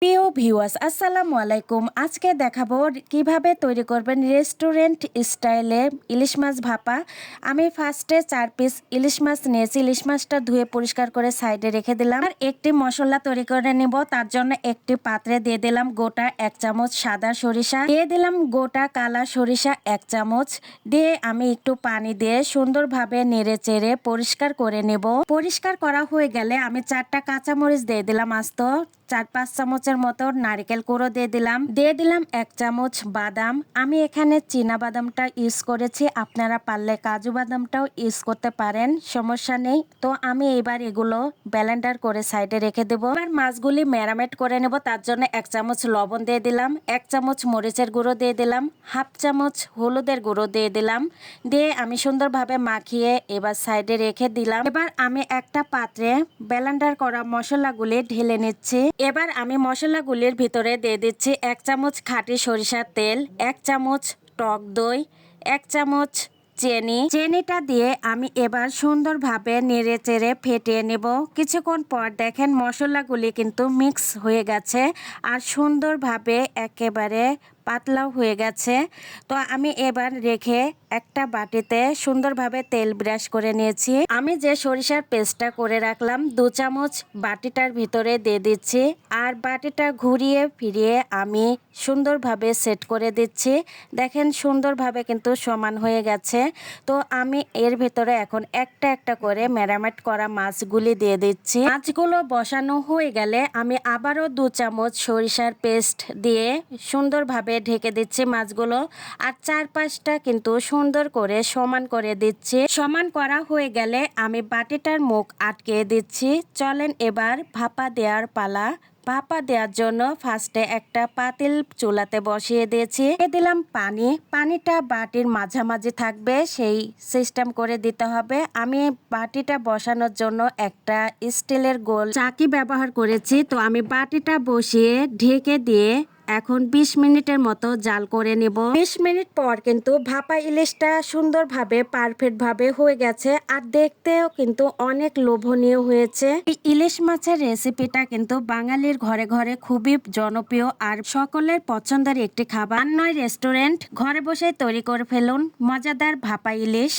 প্রিয় ভিউয়ার্স আসসালামু আলাইকুম। আজকে দেখাবো কিভাবে তৈরি করবেন রেস্টুরেন্ট স্টাইলে ইলিশ মাছ ভাপা। আমি ফার্স্টে 4 পিস ইলিশ মাছ নিয়েছি। ইলিশ মাছটা ধুয়ে পরিষ্কার করে সাইডে রেখে দিলাম। আর একটি মশলা তৈরি করে নিব। তার জন্য একটি পাত্রে দিয়ে দিলাম গোটা 1 চামচ সাদা সরিষা, দিয়ে দিলাম গোটা কালা সরিষা 1 চামচ, দিয়ে আমি একটু পানি দিয়ে সুন্দরভাবে নেড়ে চেড়ে পরিষ্কার করে নেব। পরিষ্কার করা হয়ে গেলে আমি 4টা কাঁচামরিচ দিয়ে দিলাম আস্ত, 4-5 চামচের মতো নারকেল কুড়ো দিয়ে দিলাম 1 চামচ বাদাম। আমি এখানে চীনা বাদামটা ইউজ করেছি, আপনারা পারলে কাজু বাদামটাও ইউজ করতে পারেন, সমস্যা নেই। তো আমি এবার এগুলো ব্লেন্ডার করে সাইডে রেখে দেবো। এবার মাছগুলি ম্যারিনেট করে নেব। তার জন্য 1 চামচ লবণ দিয়ে দিলাম, 1 চামচ মরিচের গুঁড়ো দিয়ে দিলাম, হাফ চামচ হলুদের গুঁড়ো দিয়ে দিলাম, দিয়ে আমি সুন্দরভাবে মাখিয়ে এবার সাইডে রেখে দিলাম। এবার আমি একটা পাত্রে ব্লেন্ডার করা মশলাগুলি ঢেলে নিচ্ছি। এবার আমি মশলাগুলির ভিতরে দিয়ে দিচ্ছি 1 চামচ খাঁটি সরিষার তেল, 1 চামচ টক দই, 1 চামচ চিনিটা দিয়ে আমি এবার সুন্দরভাবে নেড়ে চেড়ে ফেটিয়ে নেব। কিছুক্ষণ পর দেখেন মশলাগুলি কিন্তু মিক্স হয়ে গেছে আর সুন্দরভাবে একেবারে পাতলাও হয়ে গেছে। তো আমি এবার রেখে একটা বাটিতে সুন্দরভাবে তেল ব্রাশ করে নিয়েছি। আমি যে সরিষার পেস্টটা করে রাখলাম 2 চামচ বাটিটার ভিতরে দিয়ে দিচ্ছি, আর বাটিটা ঘুরিয়ে ফিরিয়ে আমি সুন্দরভাবে সেট করে দিচ্ছি। দেখেন সুন্দরভাবে কিন্তু সমান হয়ে গেছে। তো আমি এর ভিতরে এখন একটা একটা করে ম্যারিনেট করা মাছগুলি দিয়ে দিচ্ছি। মাছগুলো বসানো হয়ে গেলে আমি আবারও 2 চামচ সরিষার পেস্ট দিয়ে সুন্দরভাবে ঢেকে দিচ্ছি মাছগুলো, আর চারপাশটা কিন্তু সুন্দর করে সমান করে দিচ্ছি। সমান করা হয়ে গেলে আমি বাটিটার মুখ আটকে দিচ্ছি। চলেন এবার ভাপা দেওয়ার পালা। ভাপা দেওয়ার জন্য ফার্স্টে একটা পাতিল চুলাতে বসিয়ে দিয়েছি, দিলাম পানিটা বাটির মাঝামাঝি থাকবে সেই সিস্টেম করে দিতে হবে। আমি বাটিটা বসানোর জন্য একটা স্টিলের গোল চাকি ব্যবহার করেছি। তো আমি বাটিটা বসিয়ে ঢেকে দিয়ে এখন 20 মিনিটের মতো জাল করে নেব। 20 মিনিট পর কিন্তু ভাপা ইলিশটা সুন্দরভাবে পারফেক্ট ভাবে হয়ে গেছে, আর দেখতেও কিন্তু অনেক লোভনীয় হয়েছে। এই ইলিশ মাছের রেসিপিটা কিন্তু বাঙালির ঘরে ঘরে খুবই জনপ্রিয় আর সকলের পছন্দের একটি খাবার। আর নয় রেস্টুরেন্ট, ঘরে বসে তৈরি করে ফেলুন মজাদার ভাপা ইলিশ।